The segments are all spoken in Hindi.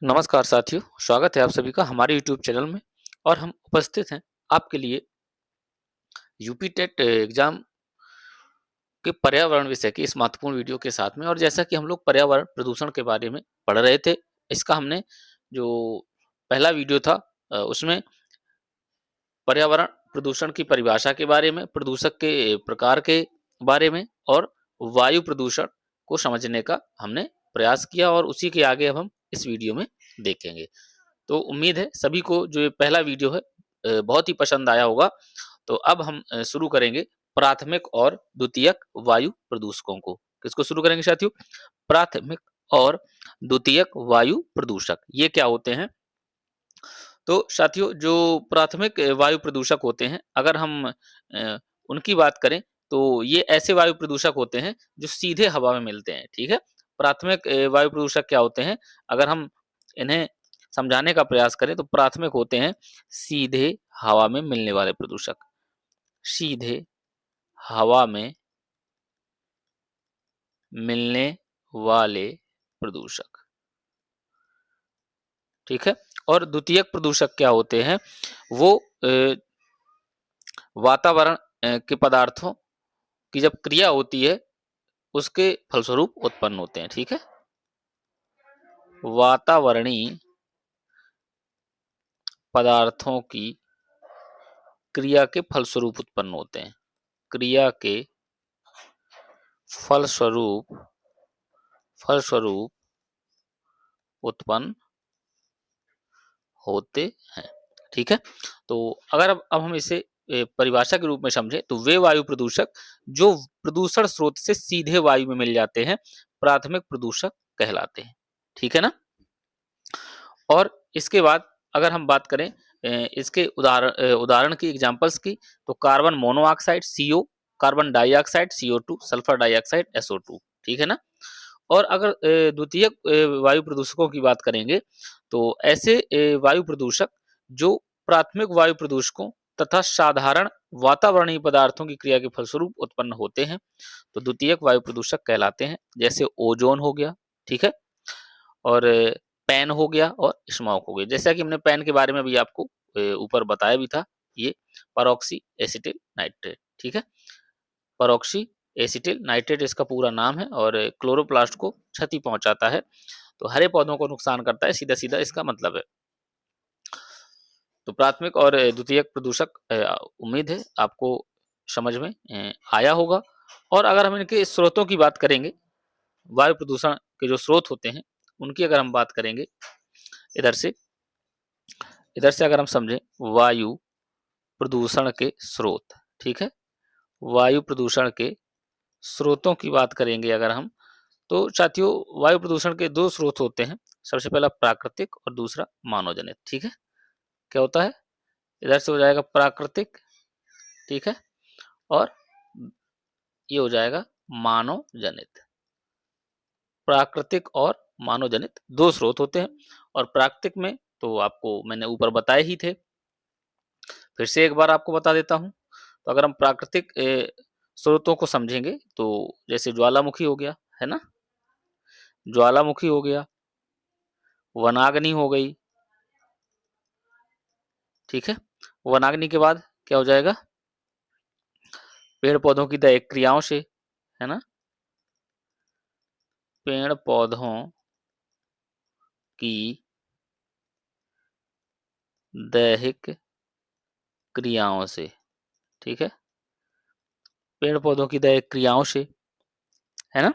नमस्कार साथियों, स्वागत है आप सभी का हमारे यूट्यूब चैनल में। और हम उपस्थित हैं आपके लिए यूपी टेट एग्जाम के पर्यावरण विषय की इस महत्वपूर्ण वीडियो के साथ में। और जैसा कि हम लोग पर्यावरण प्रदूषण के बारे में पढ़ रहे थे, इसका हमने जो पहला वीडियो था उसमें पर्यावरण प्रदूषण की परिभाषा के बारे में, प्रदूषक के प्रकार के बारे में और वायु प्रदूषण को समझने का हमने प्रयास किया, और उसी के आगे अब हम इस वीडियो में देखेंगे। तो उम्मीद है सभी को जो ये पहला वीडियो है बहुत ही पसंद आया होगा। तो अब हम शुरू करेंगे प्राथमिक और द्वितीयक वायु प्रदूषकों को। किसको शुरू करेंगे साथियों? प्राथमिक और द्वितीयक वायु प्रदूषक ये क्या होते हैं? तो साथियों, जो प्राथमिक वायु प्रदूषक होते हैं, अगर हम उनकी बात करें तो ये ऐसे वायु प्रदूषक होते हैं जो सीधे हवा में मिलते हैं। ठीक है, प्राथमिक वायु प्रदूषक क्या होते हैं? अगर हम इन्हें समझाने का प्रयास करें तो प्राथमिक होते हैं सीधे हवा में मिलने वाले प्रदूषक। सीधे हवा में मिलने वाले प्रदूषक। ठीक है। और द्वितीयक प्रदूषक क्या होते हैं? वो वातावरण के पदार्थों की जब क्रिया होती है उसके फलस्वरूप उत्पन्न होते हैं। ठीक है, वातावरणीय पदार्थों की क्रिया के फलस्वरूप उत्पन्न होते हैं। क्रिया के फलस्वरूप फलस्वरूप उत्पन्न होते हैं। ठीक है, तो अगर अब हम इसे परिभाषा के रूप में समझें तो वे वायु प्रदूषक जो प्रदूषण स्रोत से सीधे वायु में मिल जाते हैं प्राथमिक प्रदूषक कहलाते हैं। ठीक है ना? और इसके बाद अगर हम बात करें इसके उदाहरण की, एग्जांपल्स की, तो carbon monoxide CO, carbon dioxide CO2, sulphur dioxide SO2। ठीक है ना? और अगर द्वितीयक वायु प्रदूषकों की बात करेंगे तो ऐसे वायु प्रदूषक जो प्राथमिक वायु प्रदूषकों तथा साधारण वातावरणीय पदार्थों की क्रिया के फलस्वरूप उत्पन्न होते हैं तो द्वितीयक वायु प्रदूषक कहलाते हैं। जैसे ओजोन हो गया, ठीक है, और पैन हो गया और स्मॉग हो गया। जैसा कि हमने पैन के बारे में भी आपको ऊपर बताया भी था, ये परऑक्सी एसिटिल नाइट्रेट। ठीक है, परऑक्सी एसिटिल नाइट्रेट इसका पूरा नाम है और क्लोरोप्लास्ट को क्षति पहुंचाता है, तो हरे पौधों को नुकसान करता है, सीधा सीधा इसका मतलब है। तो प्राथमिक और द्वितीयक प्रदूषक उम्मीद है आपको समझ में आया होगा। और अगर हम इनके स्रोतों की बात करेंगे, वायु प्रदूषण के जो स्रोत होते हैं उनकी अगर हम बात करेंगे, इधर से अगर हम समझें वायु प्रदूषण के स्रोत, ठीक है, वायु प्रदूषण के स्रोतों की बात करेंगे अगर हम, तो साथियों वायु प्रदूषण के दो स्रोत होते हैं। सबसे पहला प्राकृतिक और दूसरा मानव जनित। ठीक है, क्या होता है? इधर से हो जाएगा प्राकृतिक, ठीक है, और ये हो जाएगा मानव जनित। प्राकृतिक और मानव जनित दो स्रोत होते हैं। और प्राकृतिक में तो आपको मैंने ऊपर बताए ही थे, फिर से एक बार आपको बता देता हूँ। तो अगर हम प्राकृतिक स्रोतों को समझेंगे तो जैसे ज्वालामुखी हो गया, है ना, ज्वालामुखी हो गया, वनाग्नि हो गई। ठीक है, वनाग्नि के बाद क्या हो जाएगा? पेड़ पौधों की दैहिक क्रियाओं से, है ना, पेड़ पौधों की दैहिक क्रियाओं से, ठीक है, पेड़ पौधों की दैहिक क्रियाओं से, है ना,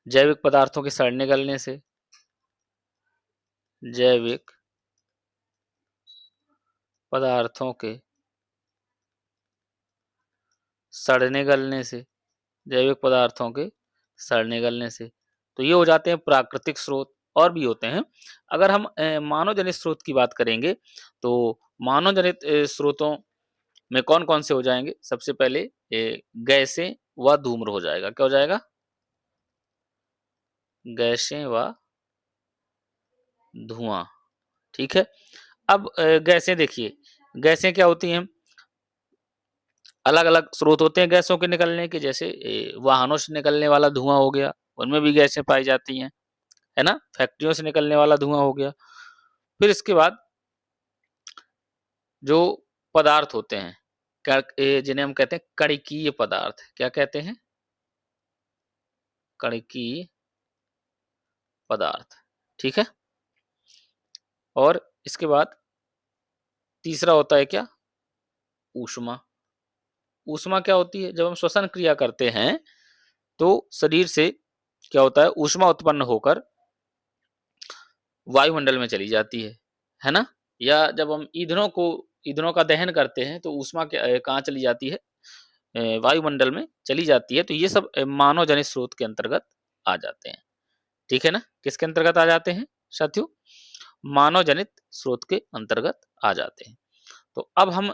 जैविक पदार्थों के सड़ने गलने से, जैविक पदार्थों के सड़ने गलने से, जैविक पदार्थों के सड़ने गलने से। तो ये हो जाते हैं प्राकृतिक स्रोत। और भी होते हैं। अगर हम मानव जनित स्रोत की बात करेंगे तो मानव जनित स्रोतों में कौन कौन से हो जाएंगे? सबसे पहले गैसें व धूम्र हो जाएगा। क्या हो जाएगा? गैसें व धुआं। ठीक है, अब गैसें देखिए, गैसें क्या होती हैं? अलग अलग स्रोत होते हैं गैसों के निकलने के। जैसे वाहनों से निकलने वाला धुआं हो गया, उनमें भी गैसें पाई जाती हैं, है ना, फैक्ट्रियों से निकलने वाला धुआं हो गया। फिर इसके बाद जो पदार्थ होते हैं, जिन्हें हम कहते हैं कणिकीय पदार्थ, क्या कहते हैं? कणिकीय पदार्थ, ठीक है। और इसके बाद तीसरा होता है क्या? ऊष्मा। ऊष्मा क्या होती है? जब हम श्वसन क्रिया करते हैं तो शरीर से क्या होता है, ऊष्मा उत्पन्न होकर वायुमंडल में चली जाती है ना? या जब हम ईंधनों का दहन करते हैं तो ऊष्मा कहाँ चली जाती है? वायुमंडल में चली जाती है। तो ये सब मानव जनित स्रोत के अंतर्गत आ जाते हैं, ठीक है ना? किसके अंतर्गत आ जाते हैं साथियों? मानव जनित स्रोत के अंतर्गत आ जाते हैं। तो अब हम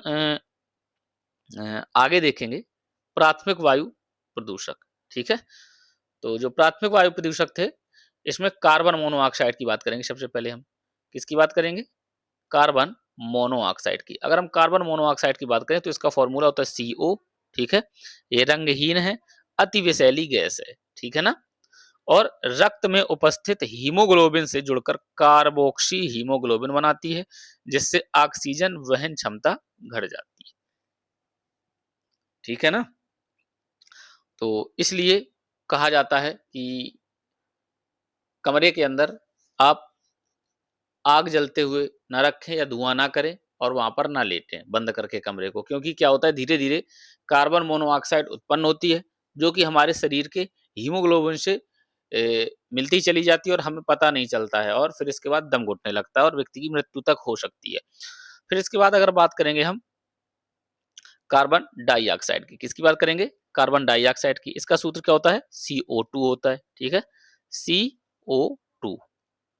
आगे देखेंगे प्राथमिक वायु प्रदूषक, ठीक है। तो जो प्राथमिक वायु प्रदूषक थे, इसमें कार्बन मोनोऑक्साइड की बात करेंगे सबसे पहले हम। किसकी बात करेंगे? कार्बन मोनोऑक्साइड की। अगर हम कार्बन मोनोऑक्साइड की बात करें तो इसका फॉर्मूला होता है CO, ठीक है। ये रंगहीन है, अति विषैली गैस है, ठीक है ना। और रक्त में उपस्थित हीमोग्लोबिन से जुड़कर कार्बोक्सी हीमोग्लोबिन बनाती है, जिससे ऑक्सीजन वहन क्षमता घट जाती है, ठीक है ना। तो इसलिए कहा जाता है कि कमरे के अंदर आप आग जलते हुए ना रखें या धुआं ना करें और वहां पर ना लेटें बंद करके कमरे को, क्योंकि क्या होता है, धीरे धीरे कार्बन मोनोऑक्साइड उत्पन्न होती है जो कि हमारे शरीर के हीमोग्लोबिन से मिलती चली जाती है और हमें पता नहीं चलता है, और फिर इसके बाद दम घुटने लगता है और व्यक्ति की मृत्यु तक हो सकती है। फिर इसके बाद अगर बात करेंगे हम कार्बन डाइऑक्साइड की, किसकी बात करेंगे? कार्बन डाइऑक्साइड की। इसका सूत्र क्या होता है? CO2 होता है, ठीक है। CO2,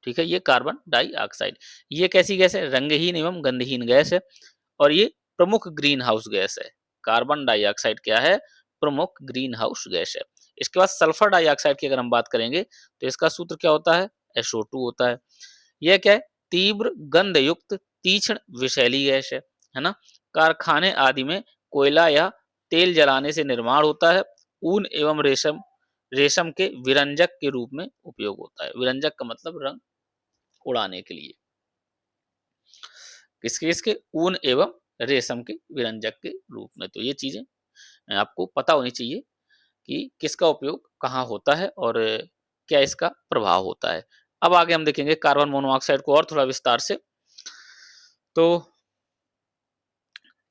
ठीक है। ये कार्बन डाइऑक्साइड, ये कैसी गैस है? रंगहीन एवं गंधहीन गैस है और ये प्रमुख ग्रीन हाउस गैस है। कार्बन डाइऑक्साइड क्या है? प्रमुख ग्रीन हाउस गैस है। इसके बाद सल्फर डाइऑक्साइड की अगर हम बात करेंगे तो इसका सूत्र क्या होता है? SO2 होता है। यह क्या है? तीव्र गंध युक्त तीक्ष्ण विषैली गैस है ना। कारखाने आदि में कोयला या तेल जलाने से निर्माण होता है। ऊन एवं रेशम रेशम के विरंजक के रूप में उपयोग होता है। विरंजक का मतलब रंग उड़ाने के लिए। किसके? इसके ऊन एवं रेशम के विरंजक के रूप में। तो ये चीजें आपको पता होनी चाहिए कि किसका उपयोग कहाँ होता है और क्या इसका प्रभाव होता है। अब आगे हम देखेंगे कार्बन मोनोऑक्साइड को और थोड़ा विस्तार से। तो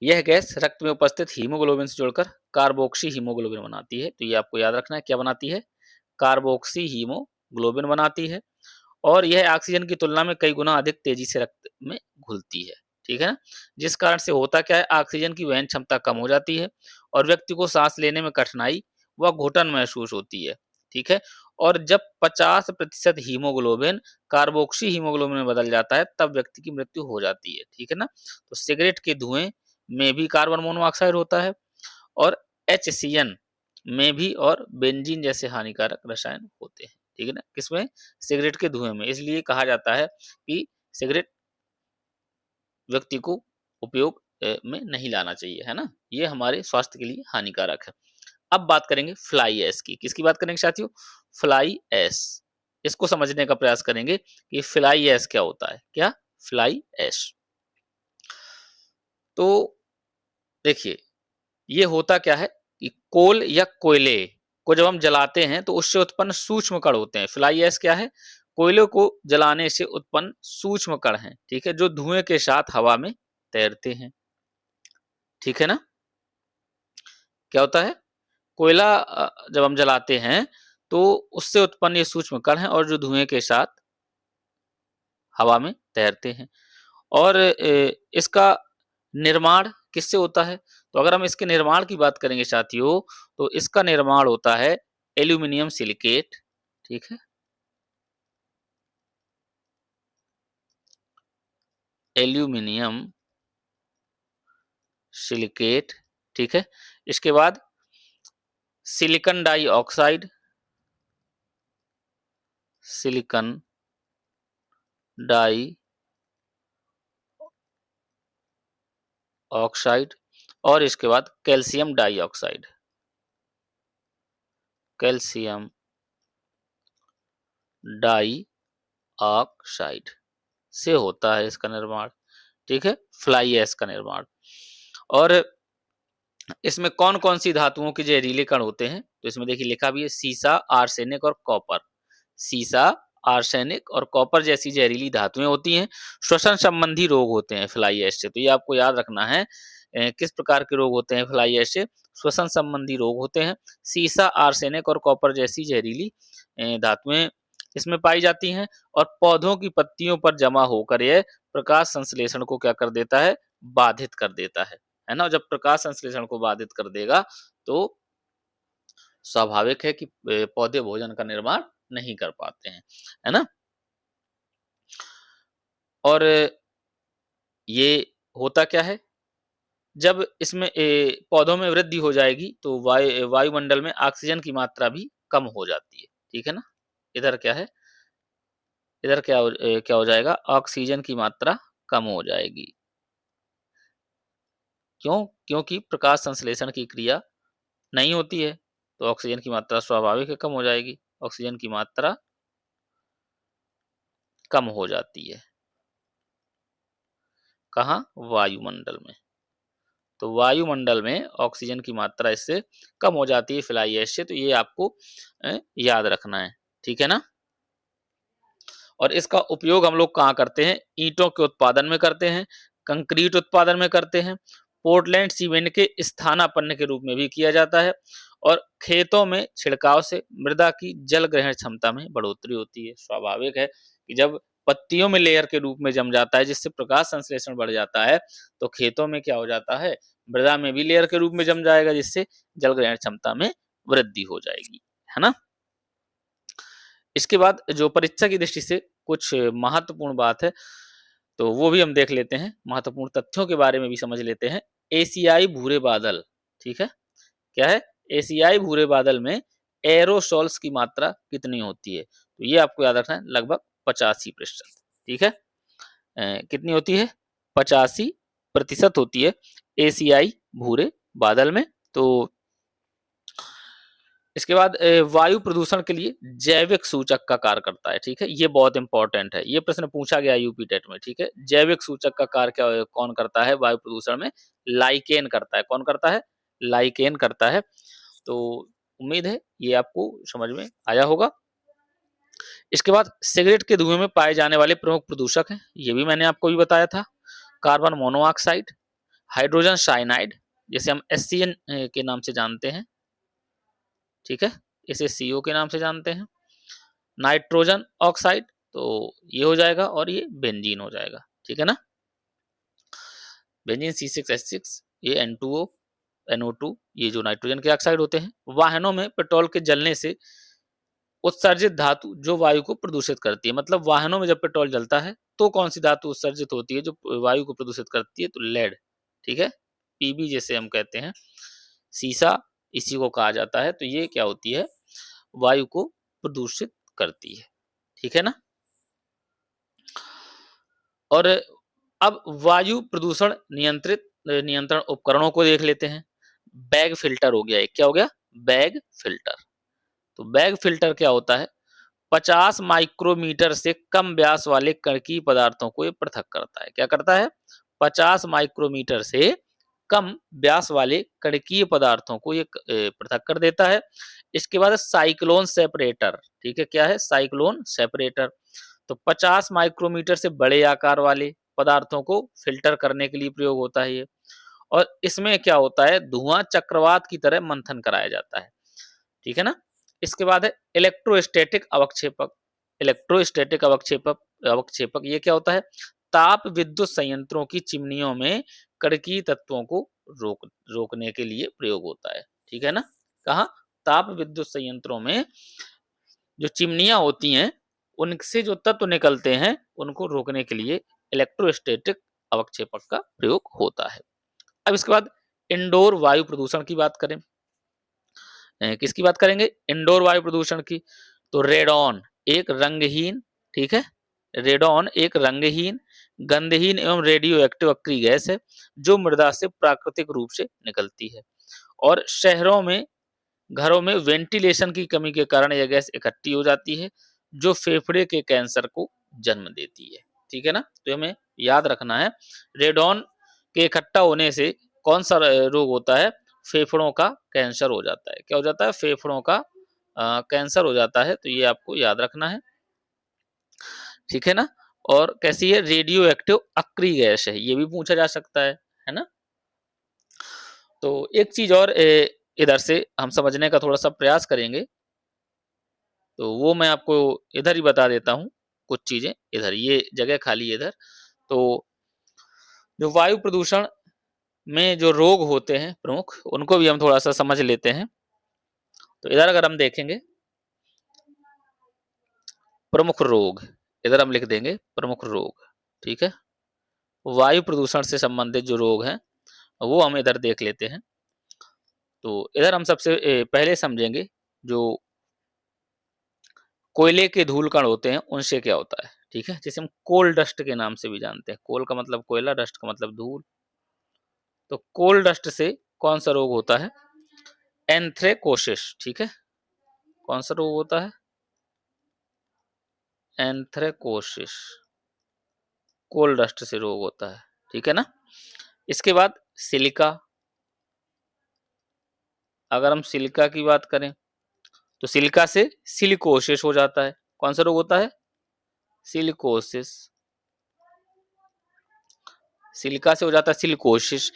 यह गैस रक्त में उपस्थित हीमोग्लोबिन से जुड़कर कार्बोक्सी हीमोग्लोबिन बनाती है। तो ये आपको याद रखना है, क्या बनाती है? कार्बोक्सी हीमोग्लोबिन बनाती है और यह ऑक्सीजन की तुलना में कई गुना अधिक तेजी से रक्त में घुलती है, ठीक है ना। जिस कारण से होता क्या है, ऑक्सीजन की वहन क्षमता कम हो जाती है और व्यक्ति को सांस लेने में कठिनाई व घुटन महसूस होती है, ठीक है। और जब 50% हीमोग्लोबिन कार्बोक्सी हीमोग्लोबिन में बदल जाता है तब व्यक्ति की मृत्यु हो जाती है, ठीक है ना। तो सिगरेट के धुएं में भी कार्बन मोनोऑक्साइड होता है और HCN में भी, और बेंजीन जैसे हानिकारक रसायन होते हैं, ठीक है ना। किसमें? सिगरेट के धुएं में। इसलिए कहा जाता है कि सिगरेट व्यक्ति को उपयोग में नहीं लाना चाहिए, है ना। ये हमारे स्वास्थ्य के लिए हानिकारक है। अब बात करेंगे फ्लाई ऐश की। किसकी बात करेंगे साथियों? Fly ash. इसको समझने का प्रयास करेंगे कि फ्लाई ऐश क्या होता है। क्या? Fly ash. तो देखिए, ये होता क्या है कि कोल या कोयले को जब हम जलाते हैं तो उससे उत्पन्न सूक्ष्म कण होते हैं। फ्लाई ऐश क्या है? कोयले को जलाने से उत्पन्न सूक्ष्म कण हैं, ठीक है, जो धुएं के साथ हवा में तैरते हैं, ठीक है ना। क्या होता है? कोयला जब हम जलाते हैं तो उससे उत्पन्न ये सूक्ष्म कण हैं और जो धुएं के साथ हवा में तैरते हैं। और इसका निर्माण किससे होता है? तो अगर हम इसके निर्माण की बात करेंगे साथियों, तो इसका निर्माण होता है एल्यूमीनियम सिलिकेट, ठीक है, एल्यूमीनियम सिलिकेट, ठीक है। इसके बाद सिलिकॉन डाइऑक्साइड, सिलिकॉन डाइऑक्साइड और इसके बाद calcium dioxide, calcium dioxide, oxide से होता है इसका निर्माण, ठीक है, फ्लाई ऐश का निर्माण। और इसमें कौन-कौन सी धातुओं के जहरीले कण होते हैं? तो इसमें देखिए लिखा भी है सीसा, आर्सेनिक और कॉपर। सीसा, आर्सेनिक और कॉपर जैसी जहरीली धातुएं होती हैं। श्वसन संबंधी रोग होते हैं फ्लाई ऐश से। तो ये आपको याद रखना है। किस प्रकार के रोग होते हैं फ्लाई ऐश से? श्वसन संबंधी रोग होते हैं। सीसा, आर्सेनिक और कॉपर जैसी जहरीली धातुएं इसमें पाई जाती हैं और पौधों की पत्तियों पर जमा होकर यह प्रकाश संश्लेषण को क्या कर देता है? बाधित कर देता है ना? जब प्रकाश संश्लेषण को बाधित कर देगा तो स्वाभाविक है कि पौधे भोजन का निर्माण नहीं कर पाते हैं, है ना? और ये होता क्या है? जब इसमें पौधों में वृद्धि हो जाएगी तो वायुमंडल में ऑक्सीजन की मात्रा भी कम हो जाती है, ठीक है ना? इधर क्या है? इधर क्या हो जाएगा? ऑक्सीजन की मात्रा कम हो जाएगी। क्यों? क्योंकि प्रकाश संश्लेषण की क्रिया नहीं होती है, तो ऑक्सीजन की मात्रा स्वाभाविक है कम हो जाएगी। ऑक्सीजन की मात्रा कम हो जाती है। कहाँ? वायुमंडल में। तो वायुमंडल में ऑक्सीजन की मात्रा इससे कम हो जाती है फ्लाई ऐश से, तो ये आपको याद रखना है, ठीक है ना? और इसका उपयोग हम लोग कहाँ करते हैं? ईंटों के उत्पादन में करते हैं, कंक्रीट उत्पादन में करते हैं, पोर्टलैंड सीमेंट के स्थानापन्न के रूप में भी किया जाता है और खेतों में छिड़काव से मृदा की जल ग्रहण क्षमता में बढ़ोतरी होती है। स्वाभाविक है कि जब पत्तियों में लेयर के रूप में जम जाता है जिससे प्रकाश संश्लेषण बढ़ जाता है, तो खेतों में क्या हो जाता है? मृदा में भी लेयर के रूप में जम जाएगा जिससे जल ग्रहण क्षमता में वृद्धि हो जाएगी, है ना? इसके बाद जो परीक्षा की दृष्टि से कुछ महत्वपूर्ण बात है, तो वो भी हम देख लेते हैं। महत्वपूर्ण तथ्यों के बारे में भी समझ लेते हैं। एशियाई भूरे बादल, ठीक है? क्या है? एशियाई भूरे बादल में एरोसोल्स की मात्रा कितनी होती है? तो ये आपको याद रखना है, लगभग 85%, ठीक है? कितनी होती है? 85% होती है एशियाई भूरे बादल में। तो इसके बाद वायु प्रदूषण के लिए जैविक सूचक का कार्य करता है, ठीक है? ये बहुत इंपॉर्टेंट है। ये प्रश्न पूछा गया यूपी टेट में, ठीक है? जैविक सूचक का कार्य कौन करता है वायु प्रदूषण में? लाइकेन करता है। कौन करता है? लाइकेन करता है। तो उम्मीद है ये आपको समझ में आया होगा। इसके बाद सिगरेट के धुएं में पाए जाने वाले प्रमुख प्रदूषक हैं, ये भी मैंने आपको भी बताया था। कार्बन मोनोऑक्साइड, हाइड्रोजन साइनाइड, जिसे हम एससीएन के नाम से जानते हैं, ठीक है? इसे सीओ के नाम से जानते हैं। नाइट्रोजन ऑक्साइड, तो ये हो जाएगा और ये बेंजीन हो जाएगा, ठीक है ना? बेंजीन C6H6, ये N2O, NO2, ये जो नाइट्रोजन के ऑक्साइड होते हैं। वाहनों में पेट्रोल के जलने से उत्सर्जित धातु जो वायु को प्रदूषित करती है, मतलब वाहनों में जब पेट्रोल जलता है तो कौन सी धातु उत्सर्जित होती है जो वायु को प्रदूषित करती है? तो लेड, ठीक है? पीबी जैसे हम कहते हैं, सीसा इसी को कहा जाता है। तो ये क्या होती है? वायु को प्रदूषित करती है, ठीक है ना? और अब वायु प्रदूषण नियंत्रण उपकरणों को देख लेते हैं। बैग फिल्टर हो गया एक, क्या हो गया? Bag filter. तो बैग फिल्टर क्या होता है? 50 माइक्रोमीटर से कम व्यास वाले कणकीय पदार्थों को ये पृथक करता है। क्या करता है? 50 माइक्रोमीटर से कम व्यास वाले कणकीय पदार्थों को ये पृथक कर देता है। इसके बाद साइक्लोन सेपरेटर, ठीक है? क्या है? Cyclone separator. तो 50 माइक्रोमीटर से बड़े आकार वाले पदार्थों को फिल्टर करने के लिए प्रयोग होता है ये। और इसमें क्या होता है? धुआं चक्रवात की तरह मंथन कराया जाता है, ठीक है ना? इसके बाद है इलेक्ट्रोस्टैटिक अवक्षेपक। इलेक्ट्रोस्टैटिक अवक्षेपक अवक्षेपक ये क्या होता है? ताप विद्युत संयंत्रों की चिमनियों में कड़की तत्वों को रोकने के लिए प्रयोग होता है, ठीक है ना? कहाँ? ताप विद्युत संयंत्रों में जो चिमनियां होती हैं उनसे जो तत्व निकलते हैं उनको रोकने के लिए इलेक्ट्रोस्टैटिक अवक्षेपक का प्रयोग होता है। अब इसके बाद इंडोर वायु प्रदूषण की बात करें। किसकी बात करेंगे? इंडोर वायु प्रदूषण की। तो रेडॉन एक रंगहीन, ठीक है? रेडॉन एक रंगहीन, गंधहीन एवं रेडियो एक्टिव अक्रिय गैस है जो मृदा से प्राकृतिक रूप से निकलती है और शहरों में घरों में वेंटिलेशन की कमी के कारण यह गैस इकट्ठी हो जाती है जो फेफड़े के कैंसर को जन्म देती है। ठीक है ना? तो हमें याद रखना है, रेडॉन के इकट्ठा होने से कौन सा रोग होता है? फेफड़ों का कैंसर हो जाता है। क्या हो जाता है? फेफड़ों का कैंसर हो जाता है। तो ये आपको याद रखना है। ठीक है ना? और कैसी है? रेडियो एक्टिव अक्रिय गैस है, ये भी पूछा जा सकता है ना? तो एक चीज और इधर से हम समझने का थोड़ा सा प्रयास करेंगे, तो वो मैं आपको इधर ही बता देता हूँ। कुछ चीजें इधर, ये जगह खाली है इधर। तो जो वायु प्रदूषण में जो रोग होते हैं प्रमुख, उनको भी हम थोड़ा सा समझ लेते हैं। तो इधर अगर हम देखेंगे प्रमुख रोग, इधर हम लिख देंगे प्रमुख रोग। ठीक है? वायु प्रदूषण से संबंधित जो रोग हैं वो हम इधर देख लेते हैं। तो इधर हम सबसे पहले समझेंगे जो कोयले के धूल कण होते हैं उनसे क्या होता है। ठीक है? जिसे हम कोल डस्ट के नाम से भी जानते हैं। कोल का मतलब कोयला, डस्ट का मतलब धूल। तो कोल डस्ट से कौन सा रोग होता है? एंथ्रेकोसिस। ठीक है? कौन सा रोग होता है? एंथ्रेकोसिस। कोल डस्ट से रोग होता है। ठीक है ना? इसके बाद सिलिका। अगर हम सिलिका की बात करें तो सिलिका से सिलिकोसिस हो जाता है। कौन सा रोग होता है? सिलिकोसिस। सिलिका से हो जाता है सिलिकोसिस।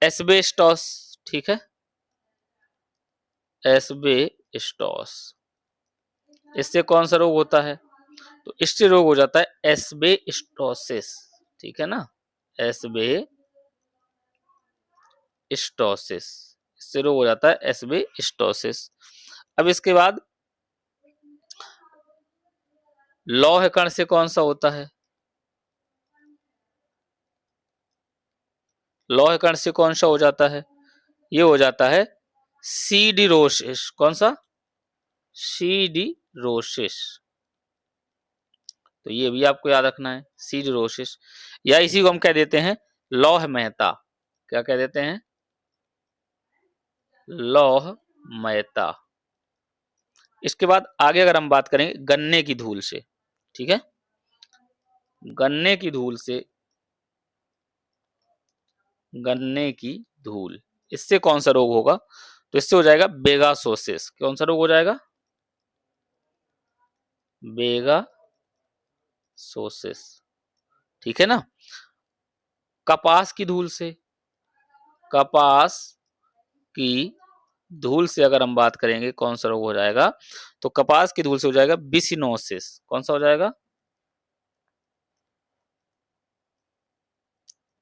एस्बेस्टोस। ठीक है? एस्बेस्टोस, इससे कौन सा रोग होता है? तो इससे रोग हो जाता है एस्बेस्टोसिस। ठीक है ना? एस्बेस्टोसिस, इससे रोग हो जाता है एस्बेस्टोसिस। अब इसके बाद लौह कण से कौन सा होता है? लौह कण से कौन सा हो जाता है? ये हो जाता है सीडिरोसिस। कौन सा? सीडिरोसिस। तो ये भी आपको याद रखना है, सीडिरोसिस। या इसी को हम कह देते हैं लौह मेहता। क्या कह देते हैं? लौह मेहता। इसके बाद आगे अगर हम बात करें गन्ने की धूल से। ठीक है? गन्ने की धूल से, गन्ने की धूल, इससे कौन सा रोग होगा? तो इससे हो जाएगा बेगासोसिस। कौन सा रोग हो जाएगा? बेगासोसिस। ठीक है ना? कपास की धूल से, कपास की धूल से अगर हम बात करेंगे कौन सा रोग हो जाएगा? तो कपास की धूल से हो जाएगा बिसिनोसिस। कौन सा हो जाएगा?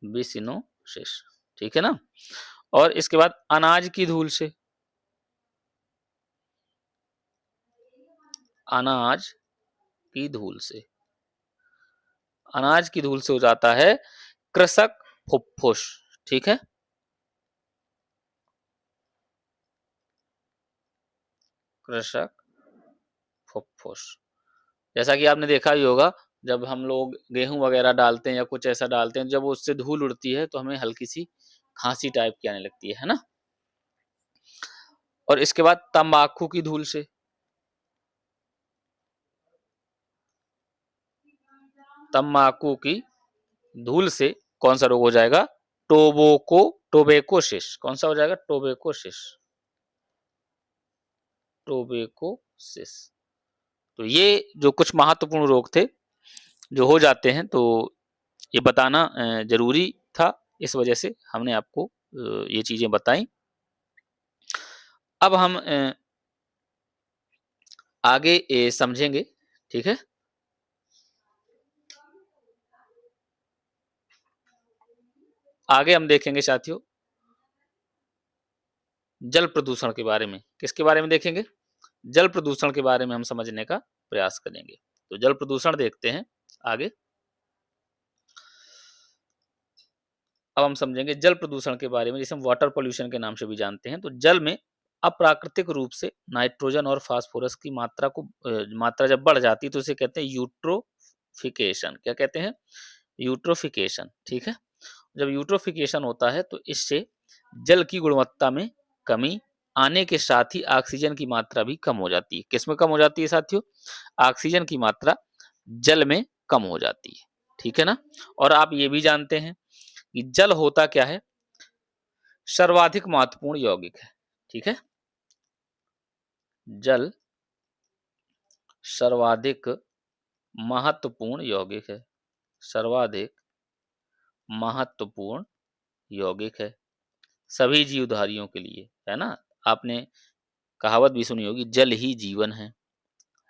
बिसिनोसिस। ठीक है ना? और इसके बाद अनाज की धूल से, अनाज की धूल से, अनाज की धूल से हो जाता है कृषक फुफ्फुस। ठीक है? कृषक फुफ्फुस। जैसा कि आपने देखा ही होगा, जब हम लोग गेहूं वगैरह डालते हैं या कुछ ऐसा डालते हैं, जब उससे धूल उड़ती है तो हमें हल्की सी खांसी टाइप की आने लगती है ना? और इसके बाद तंबाकू की धूल से, तंबाकू की धूल से कौन सा रोग हो जाएगा? टोबेकोसिस। कौन सा हो जाएगा? टोबेकोसिस। टोबेकोसिस। तो ये जो कुछ महत्वपूर्ण रोग थे जो हो जाते हैं, तो ये बताना जरूरी था। इस वजह से हमने आपको ये चीजें बताई। अब हम आगे समझेंगे। ठीक है? आगे हम देखेंगे साथियों जल प्रदूषण के बारे में। किसके बारे में देखेंगे? जल प्रदूषण के बारे में हम समझने का प्रयास करेंगे। तो जल प्रदूषण देखते हैं आगे। अब हम समझेंगे जल प्रदूषण के बारे में, जिसे हम वाटर पॉल्यूशन के नाम से भी जानते हैं। तो जल में अप्राकृतिक रूप से नाइट्रोजन और फास्फोरस की मात्रा को मात्रा जब बढ़ जाती है तो उसे कहते हैं यूट्रोफिकेशन। क्या कहते हैं? यूट्रोफिकेशन। ठीक है? जब यूट्रोफिकेशन होता है तो इससे जल की गुणवत्ता में कमी आने के साथ ही ऑक्सीजन की मात्रा भी कम हो जाती है। किसमें कम हो जाती है साथियों? ऑक्सीजन की मात्रा जल में कम हो जाती है। ठीक है ना? और आप ये भी जानते हैं कि जल होता क्या है? सर्वाधिक महत्वपूर्ण यौगिक है। ठीक है? जल सर्वाधिक महत्वपूर्ण यौगिक है। सर्वाधिक महत्वपूर्ण यौगिक है सभी जीवधारियों के लिए, है ना? आपने कहावत भी सुनी होगी, जल ही जीवन है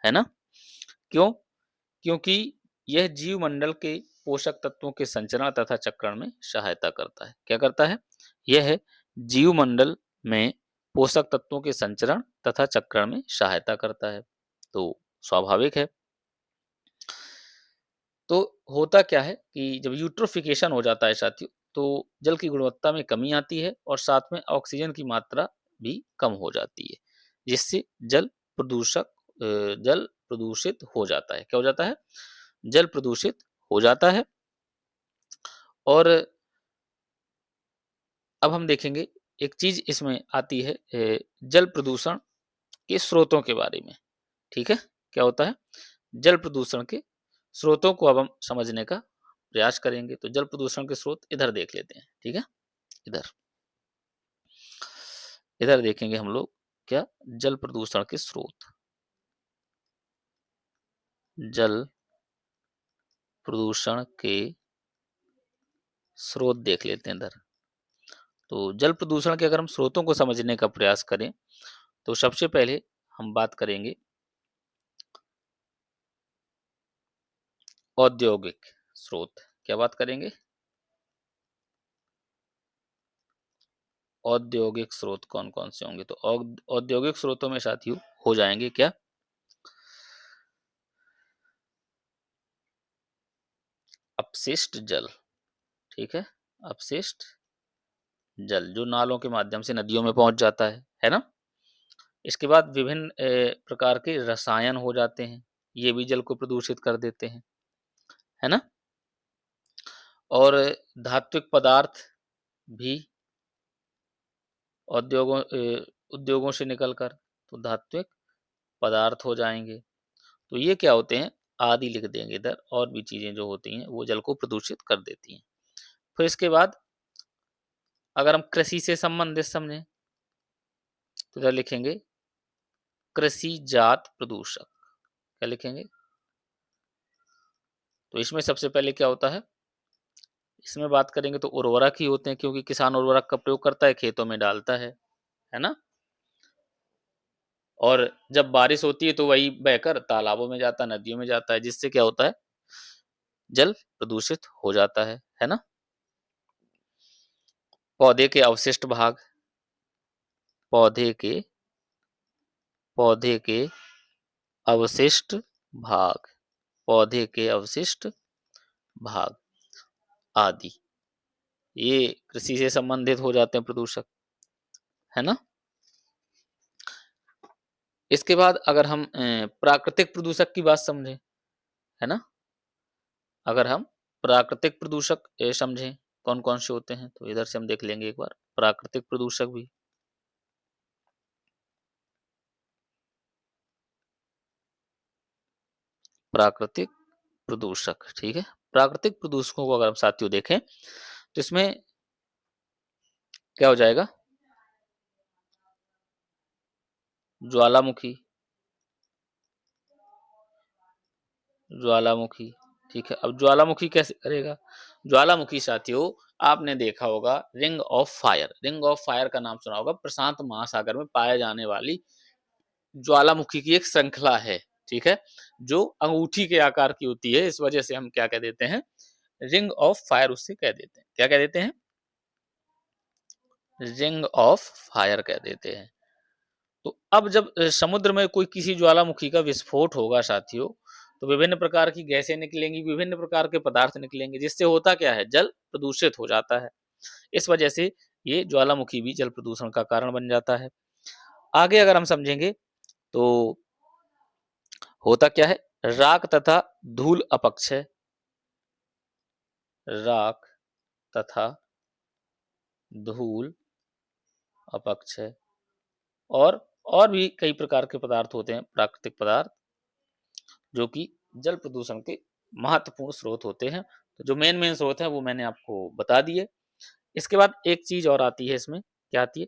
ना? क्यों? क्योंकि यह जीवमंडल के पोषक तत्वों के संचरण तथा चक्रण में सहायता करता है। क्या करता है? यह जीवमंडल में पोषक तत्वों के संचरण तथा चक्रण में सहायता करता है। तो स्वाभाविक है। तो होता क्या है कि जब यूट्रोफिकेशन हो जाता है साथियों, तो जल की गुणवत्ता में कमी आती है और साथ में ऑक्सीजन की मात्रा भी कम हो जाती है, जिससे जल प्रदूषित हो जाता है। क्या हो जाता है? जल प्रदूषित हो जाता है। और अब हम देखेंगे एक चीज इसमें आती है, जल प्रदूषण के स्रोतों के बारे में। ठीक है? क्या होता है? जल प्रदूषण के स्रोतों को अब हम समझने का प्रयास करेंगे। तो जल प्रदूषण के स्रोत इधर देख लेते हैं। ठीक है? इधर इधर देखेंगे हम लोग, क्या जल प्रदूषण के स्रोत, जल प्रदूषण के स्रोत देख लेते हैं इधर। तो जल प्रदूषण के अगर हम स्रोतों को समझने का प्रयास करें, तो सबसे पहले हम बात करेंगे औद्योगिक स्रोत। क्या बात करेंगे? औद्योगिक स्रोत कौन कौन से होंगे? तो औद्योगिक स्रोतों में साथियों हो जाएंगे क्या? अपशिष्ट जल। ठीक है? अपशिष्ट जल जो नालों के माध्यम से नदियों में पहुंच जाता है ना? इसके बाद विभिन्न प्रकार के रसायन हो जाते हैं, ये भी जल को प्रदूषित कर देते हैं, है ना? और धात्विक पदार्थ भी उद्योगों से निकलकर तो धात्विक पदार्थ हो जाएंगे। तो ये क्या होते हैं? आदि लिख देंगे इधर, और भी चीजें जो होती हैं वो जल को प्रदूषित कर देती हैं। फिर इसके बाद अगर हम कृषि से संबंधित समझें, तो इधर लिखेंगे कृषि जात प्रदूषक। क्या लिखेंगे? तो इसमें सबसे पहले क्या होता है? इसमें बात करेंगे तो उर्वरक ही होते हैं, क्योंकि किसान उर्वरक का प्रयोग करता है, खेतों में डालता है ना? और जब बारिश होती है तो वही बहकर तालाबों में जाता है, नदियों में जाता है, जिससे क्या होता है? जल प्रदूषित हो जाता है ना? पौधे के अवशिष्ट भाग, पौधे के पौधे के अवशिष्ट भाग, पौधे के अवशिष्ट भाग आदि, ये कृषि से संबंधित हो जाते हैं प्रदूषक, है ना? इसके बाद अगर हम प्राकृतिक प्रदूषक की बात समझें, है ना? अगर हम प्राकृतिक प्रदूषक समझें कौन कौन से होते हैं, तो इधर से हम देख लेंगे एक बार प्राकृतिक प्रदूषक भी। प्राकृतिक प्रदूषक, ठीक है? प्राकृतिक प्रदूषकों को अगर हम साथियों देखें, तो इसमें क्या हो जाएगा? ज्वालामुखी, ज्वालामुखी, ठीक है? अब ज्वालामुखी कैसे करेगा? ज्वालामुखी साथियों, आपने देखा होगा ring of fire, ring of fire का नाम सुना होगा, प्रशांत महासागर में पाए जाने वाली ज्वालामुखी की एक श्रृंखला है। ठीक है? जो अंगूठी के आकार की होती है, इस वजह से हम क्या कह देते हैं? रिंग ऑफ फायर उससे कह देते हैं। क्या कह देते हैं? रिंग ऑफ फायर कह देते हैं। तो अब जब समुद्र में कोई किसी ज्वालामुखी का विस्फोट होगा साथियों, तो विभिन्न प्रकार की गैसें निकलेंगी, विभिन्न प्रकार के पदार्थ निकलेंगे, जिससे होता क्या है? जल प्रदूषित हो जाता है। इस वजह से ये ज्वालामुखी भी जल प्रदूषण का कारण बन जाता है। आगे अगर हम समझेंगे, तो होता क्या है? राख तथा धूल अपक्षय, राख तथा धूल अपक्षय, और और भी कई प्रकार के पदार्थ होते हैं, प्राकृतिक पदार्थ, जो कि जल प्रदूषण के महत्वपूर्ण स्रोत होते हैं। तो जो मेन स्रोत हैं वो मैंने आपको बता दिए। इसके बाद एक चीज़ और आती है इसमें, क्या आती है?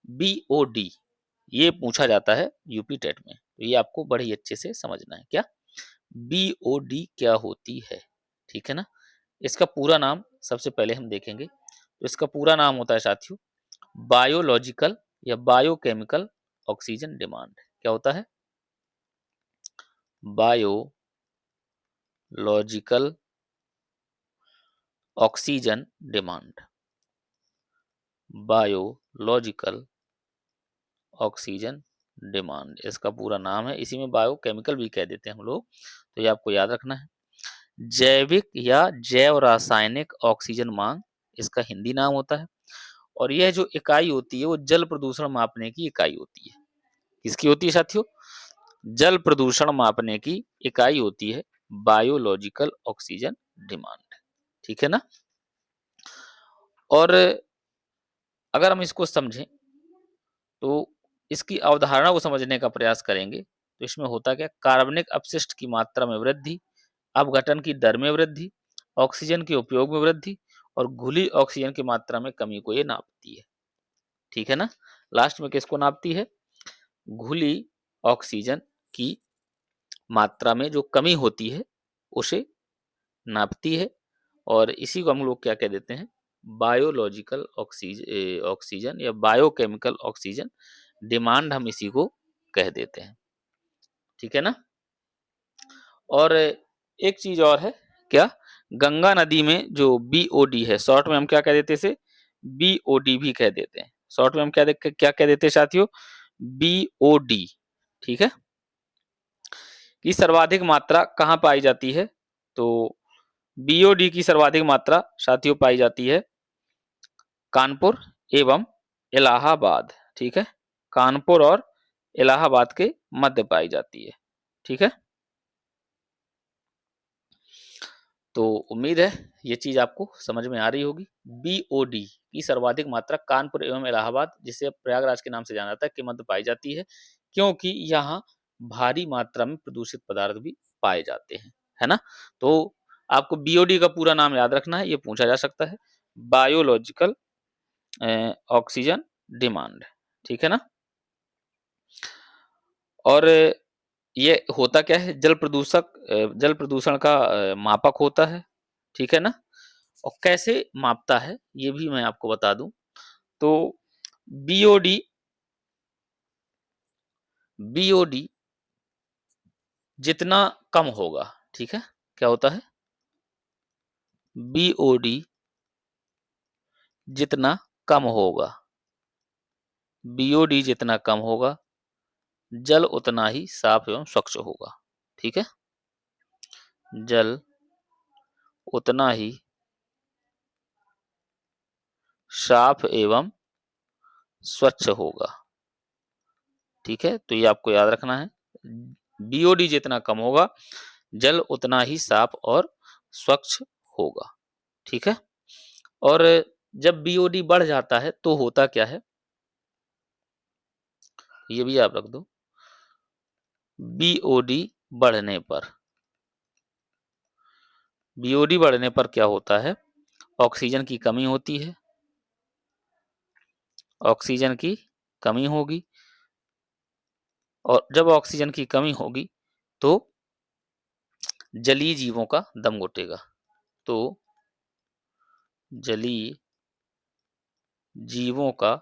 बीओडी, ये पूछा जाता है यूपी टेट में, तो ये आपको बड़े ही अच्छे से समझना है। क्या बीओडी क्या होती है? ठीक है ना? इसका पूरा नाम सबसे पहले हम देखेंगे। तो इसका पूरा नाम होता है साथियों बायोलॉजिकल या बायोकेमिकल ऑक्सीजन डिमांड। क्या होता है? Biological oxygen demand. Biological oxygen demand इसका पूरा नाम है। इसी में बायोकेमिकल भी कह देते हैं हम लोग, तो ये आपको याद रखना है। जैविक या जैव रासायनिक ऑक्सीजन मांग इसका हिंदी नाम होता है। और यह जो इकाई होती है वो जल प्रदूषण मापने की इकाई होती है। किसकी होती है साथियों? जल प्रदूषण मापने की इकाई होती है बायोलॉजिकल ऑक्सीजन डिमांड। ठीक है ना? और अगर हम इसको समझें तो इसकी अवधारणा को समझने का प्रयास करेंगे तो इसमें होता क्या? कार्बनिक अपशिष्ट की मात्रा में वृद्धि, अपघटन की दर में वृद्धि, ऑक्सीजन के उपयोग में वृद्धि और घुली ऑक्सीजन की मात्रा में कमी को ये नापती है। ठीक है ना? लास्ट में किसको नापती है? घुली ऑक्सीजन की मात्रा में जो कमी होती है उसे नापती है। और इसी को हम लोग क्या कह देते हैं? बायोलॉजिकल ऑक्सीजन या बायोकेमिकल ऑक्सीजन डिमांड हम इसी को कह देते हैं। ठीक है ना? और एक चीज और है, क्या? गंगा नदी में जो बीओडी है, शॉर्ट में हम क्या कह देते हैं इसे? बीओडी भी कह देते हैं। शॉर्ट में हम क्या कह देते हैं साथियों? बीओडी। ठीक है? की सर्वाधिक मात्रा कहाँ पाई जाती है? तो बीओडी की सर्वाधिक मात्रा साथियों पाई जाती है कानपुर एवं इलाहाबाद। ठीक है? कानपुर और इलाहाबाद के मध्य पाई जाती है। ठीक है? तो उम्मीद है ये चीज आपको समझ में आ रही होगी। बीओडी की सर्वाधिक मात्रा कानपुर एवं इलाहाबाद, जिसे प्रयागराज के नाम से जाना जाता है, के मध्य पाई जाती है, क्योंकि यहाँ भारी मात्रा में प्रदूषित पदार्थ भी पाए जाते हैं। है ना? तो आपको बीओडी का पूरा नाम याद रखना है, ये पूछा जा सकता है। Biological oxygen demand. ठीक है ना? और ये होता क्या है? जल प्रदूषण का मापक होता है। ठीक है ना? और कैसे मापता है ये भी मैं आपको बता दूं। तो बीओडी बीओडी जितना कम होगा, ठीक है, क्या होता है? बीओडी जितना कम होगा, बीओडी जितना कम होगा, जल उतना ही साफ एवं स्वच्छ होगा। ठीक है? जल उतना ही साफ एवं स्वच्छ होगा। ठीक है? तो ये आपको याद रखना है। बीओडी जितना कम होगा, जल उतना ही साफ और स्वच्छ होगा। ठीक है? और जब बीओडी बढ़ जाता है तो होता क्या है? ये भी आप रख दो। बीओडी बढ़ने पर बीओडी बढ़ने पर क्या होता है? ऑक्सीजन की कमी होती है। ऑक्सीजन की कमी होगी, और जब ऑक्सीजन की कमी होगी तो जलीय जीवों का दम घुटेगा। तो जलीय जीवों का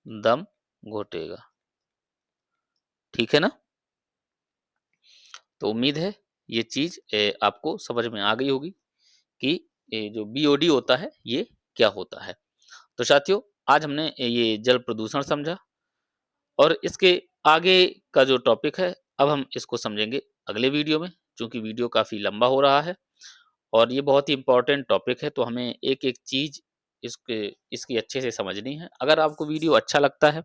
दम घुटेगा। ठीक है ना? तो उम्मीद है ये चीज आपको समझ में आ गई होगी कि जो बीओडी होता है ये क्या होता है। तो साथियों, आज हमने ये जल प्रदूषण समझा, और इसके आगे का जो टॉपिक है अब हम इसको समझेंगे अगले वीडियो में, क्योंकि वीडियो काफी लंबा हो रहा है और ये बहुत ही इम्पोर्टेंट टॉपिक है, तो हमें एक एक चीज इसके इसकी अच्छे से समझनी है। अगर आपको वीडियो अच्छा लगता है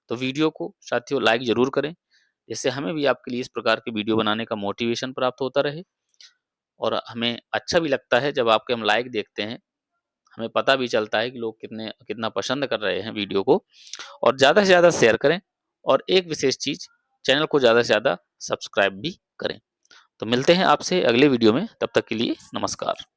तो वीडियो को साथियों लाइक जरूर करें, जिससे हमें भी आपके लिए इस प्रकार की वीडियो बनाने का मोटिवेशन प्राप्त होता रहे। और हमें अच्छा भी लगता है जब आपके हम लाइक देखते हैं, हमें पता भी चलता है कि लोग कितना पसंद कर रहे हैं वीडियो को। और ज़्यादा से ज़्यादा शेयर करें, और एक विशेष चीज़, चैनल को ज़्यादा से ज़्यादा सब्सक्राइब भी करें। तो मिलते हैं आपसे अगले वीडियो में, तब तक के लिए नमस्कार।